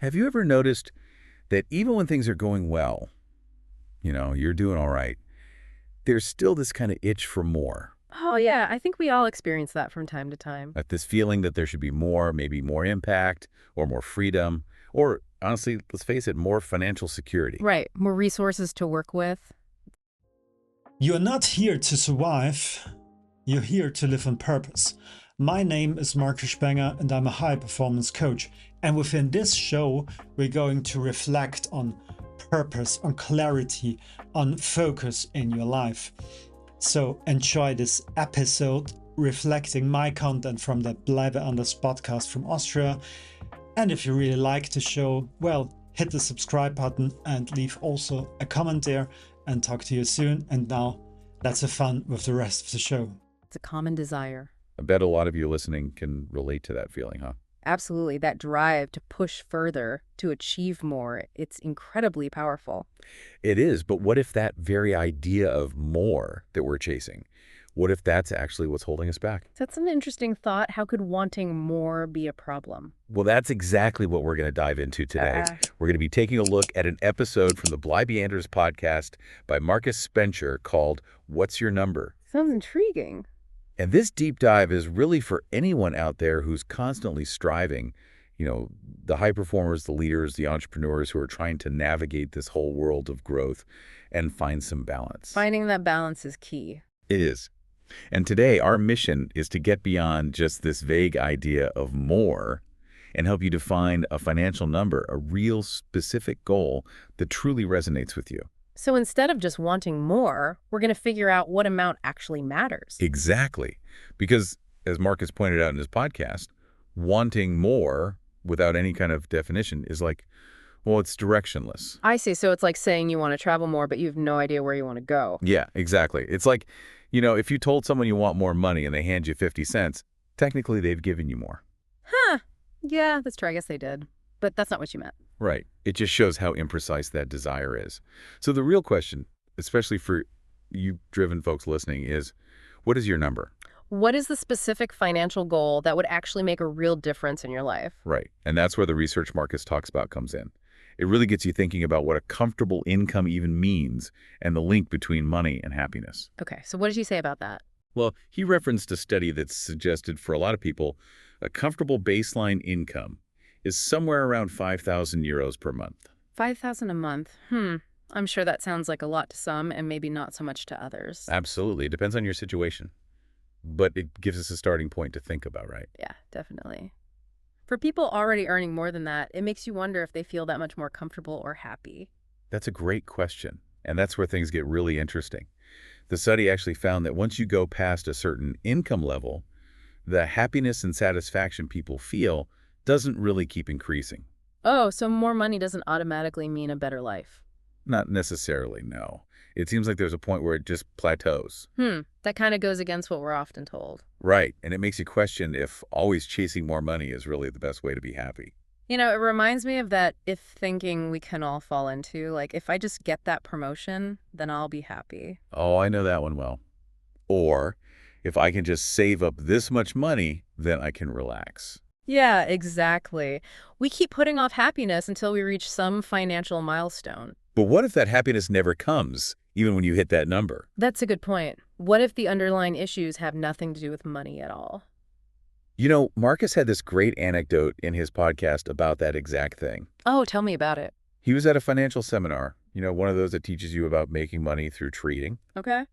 Have you ever noticed that even when things are going well, you're doing all right, there's still this kind of itch for more, Oh, yeah, I think we all experience that from time to time. this feeling that there should be more, maybe more impact or more freedom, or honestly, let's face it, more financial security. Right, more resources to work with. You're not here to survive, you're here to live on purpose. My name is Markus Spenger and I'm a high performance coach. And within this show, we're going to reflect on purpose, on clarity, on focus in your life. So enjoy this episode reflecting my content from the Bleibe Anders podcast from Austria. And if you really like the show, well, hit the subscribe button and leave also a comment there, and talk to you soon. And now let's have fun with the rest of the show. It's a common desire. I bet a lot of you listening can relate to that feeling, huh? Absolutely, that drive to push further, to achieve more, it's incredibly powerful. It is, but what if that very idea of more that we're chasing, what if that's actually what's holding us back? That's an interesting thought. How could wanting more be a problem? Well, that's exactly what we're going to dive into today. We're going to be taking a look at an episode from the Bleibe Anders podcast by Markus Spenger called What's Your Number? Sounds intriguing. And this deep dive is really for anyone out there who's constantly striving, the high performers, the leaders, the entrepreneurs who are trying to navigate this whole world of growth and find some balance. Finding that balance is key. It is. And today, our mission is to get beyond just this vague idea of more and help you define a financial number, a real specific goal that truly resonates with you. So instead of just wanting more, we're going to figure out what amount actually matters. Exactly. Because, as Marcus pointed out in his podcast, wanting more without any kind of definition is like, well, it's directionless. I see. So it's like saying you want to travel more, but you have no idea where you want to go. Yeah, exactly. It's like, if you told someone you want more money and they hand you 50 cents, technically they've given you more. Huh. Yeah, that's true. I guess they did. But that's not what you meant. Right. It just shows how imprecise that desire is. So the real question, especially for you driven folks listening, is what is your number? What is the specific financial goal that would actually make a real difference in your life? Right. And that's where the research Marcus talks about comes in. It really gets you thinking about what a comfortable income even means and the link between money and happiness. Okay, so what did you say about that? Well, he referenced a study that's suggested for a lot of people, a comfortable baseline income is somewhere around 5,000 euros per month. 5,000 a month. I'm sure that sounds like a lot to some and maybe not so much to others. Absolutely. It depends on your situation. But it gives us a starting point to think about, right? Yeah, definitely. For people already earning more than that, it makes you wonder if they feel that much more comfortable or happy. That's a great question. And that's where things get really interesting. The study actually found that once you go past a certain income level, the happiness and satisfaction people feel doesn't really keep increasing. Oh, so more money doesn't automatically mean a better life. Not necessarily, no. It seems like there's a point where it just plateaus. That kind of goes against what we're often told. Right, and it makes you question if always chasing more money is really the best way to be happy. It reminds me of that if thinking we can all fall into, like, if I just get that promotion, then I'll be happy. Oh, I know that one well. Or, if I can just save up this much money, then I can relax. Yeah, exactly. We keep putting off happiness until we reach some financial milestone. But what if that happiness never comes, even when you hit that number? That's a good point. What if the underlying issues have nothing to do with money at all? Marcus had this great anecdote in his podcast about that exact thing. Oh, tell me about it. He was at a financial seminar, one of those that teaches you about making money through trading. Okay.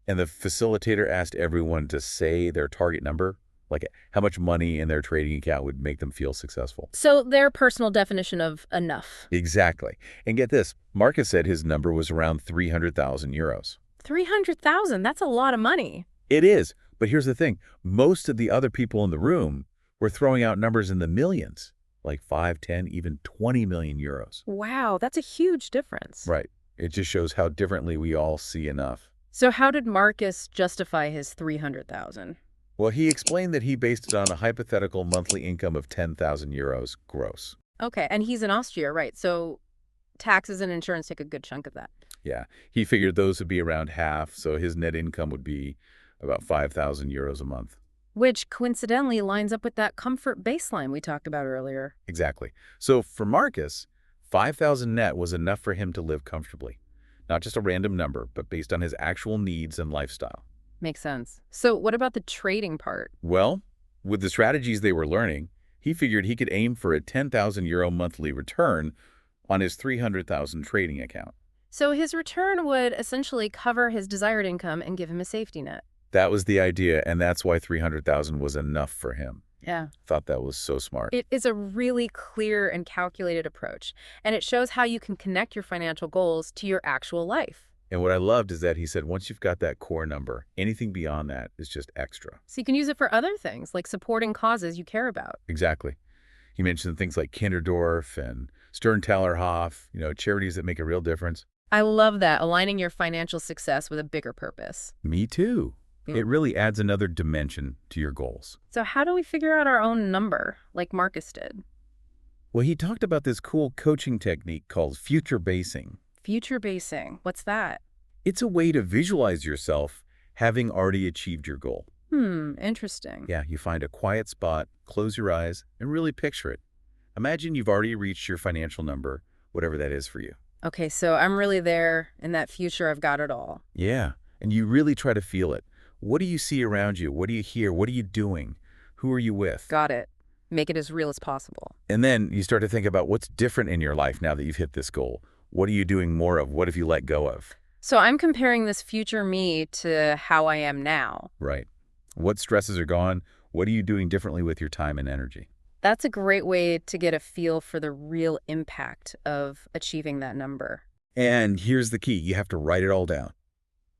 And the facilitator asked everyone to say their target number, like how much money in their trading account would make them feel successful. So their personal definition of enough. Exactly. And get this, Marcus said his number was around 300,000 euros. 300,000, that's a lot of money. It is. But here's the thing. Most of the other people in the room were throwing out numbers in the millions, like 5, 10, even 20 million euros. Wow, that's a huge difference. Right. It just shows how differently we all see enough. So how did Marcus justify his 300,000? Well, he explained that he based it on a hypothetical monthly income of 10,000 euros gross. Okay, and he's in Austria, right? So taxes and insurance take a good chunk of that. Yeah, he figured those would be around half, so his net income would be about 5,000 euros a month. Which coincidentally lines up with that comfort baseline we talked about earlier. Exactly. So for Markus, 5,000 net was enough for him to live comfortably. Not just a random number, but based on his actual needs and lifestyle. Makes sense. So what about the trading part? Well, with the strategies they were learning, he figured he could aim for a 10,000 euro monthly return on his 300,000 trading account. So his return would essentially cover his desired income and give him a safety net. That was the idea, and that's why 300,000 was enough for him. Yeah. Thought that was so smart. It is a really clear and calculated approach, and it shows how you can connect your financial goals to your actual life. And what I loved is that he said once you've got that core number, anything beyond that is just extra. So you can use it for other things, like supporting causes you care about. Exactly. He mentioned things like Kinderdorf and Sterntalerhof, charities that make a real difference. I love that, aligning your financial success with a bigger purpose. Me too. It really adds another dimension to your goals. So how do we figure out our own number, like Markus did? Well, he talked about this cool coaching technique called future basing. Future basing, what's that? It's a way to visualize yourself having already achieved your goal. Interesting. Yeah, you find a quiet spot, close your eyes, and really picture it. Imagine you've already reached your financial number, whatever that is for you. Okay, so I'm really there in that future. I've got it all. Yeah, and you really try to feel it. What do you see around you? What do you hear? What are you doing? Who are you with? Got it. Make it as real as possible. And then you start to think about what's different in your life now that you've hit this goal. What are you doing more of? What have you let go of? So I'm comparing this future me to how I am now. Right. What stresses are gone? What are you doing differently with your time and energy? That's a great way to get a feel for the real impact of achieving that number. And here's the key. You have to write it all down.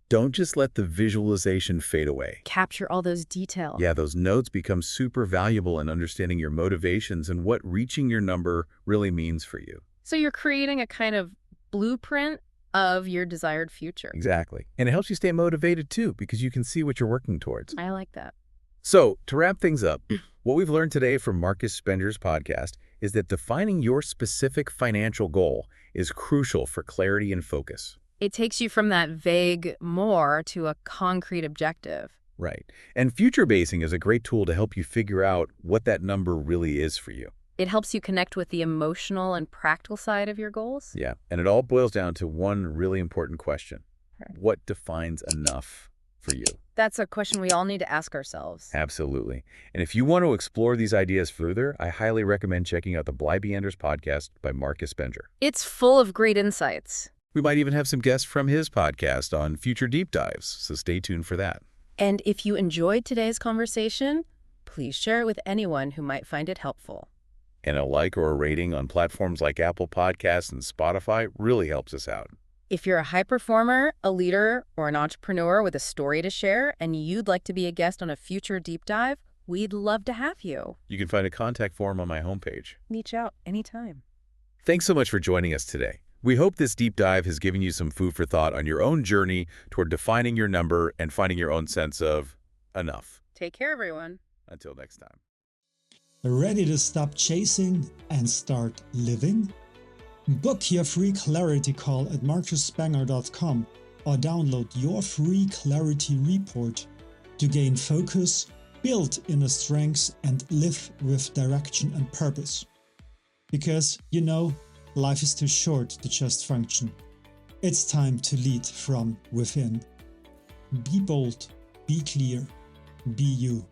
Don't just let the visualization fade away. Capture all those details. Yeah, those notes become super valuable in understanding your motivations and what reaching your number really means for you. So you're creating a kind of blueprint of your desired future. Exactly. And it helps you stay motivated too, because you can see what you're working towards. I like that. So, to wrap things up, what we've learned today from Markus Spenger's podcast is that defining your specific financial goal is crucial for clarity and focus. It takes you from that vague more to a concrete objective. Right. And future basing is a great tool to help you figure out what that number really is for you. It helps you connect with the emotional and practical side of your goals. Yeah. And it all boils down to one really important question. Right. What defines enough for you? That's a question we all need to ask ourselves. Absolutely. And if you want to explore these ideas further, I highly recommend checking out the Bleibeyenders podcast by Markus Spenger. It's full of great insights. We might even have some guests from his podcast on future deep dives, so stay tuned for that. And if you enjoyed today's conversation, please share it with anyone who might find it helpful. And a like or a rating on platforms like Apple Podcasts and Spotify really helps us out. If you're a high performer, a leader, or an entrepreneur with a story to share, and you'd like to be a guest on a future deep dive, we'd love to have you. You can find a contact form on my homepage. Reach out anytime. Thanks so much for joining us today. We hope this deep dive has given you some food for thought on your own journey toward defining your number and finding your own sense of enough. Take care, everyone. Until next time. Ready to stop chasing and start living? Book your free clarity call at markusspenger.com or download your free clarity report to gain focus, build inner strength, and live with direction and purpose. Because, life is too short to just function. It's time to lead from within. Be bold, be clear, be you.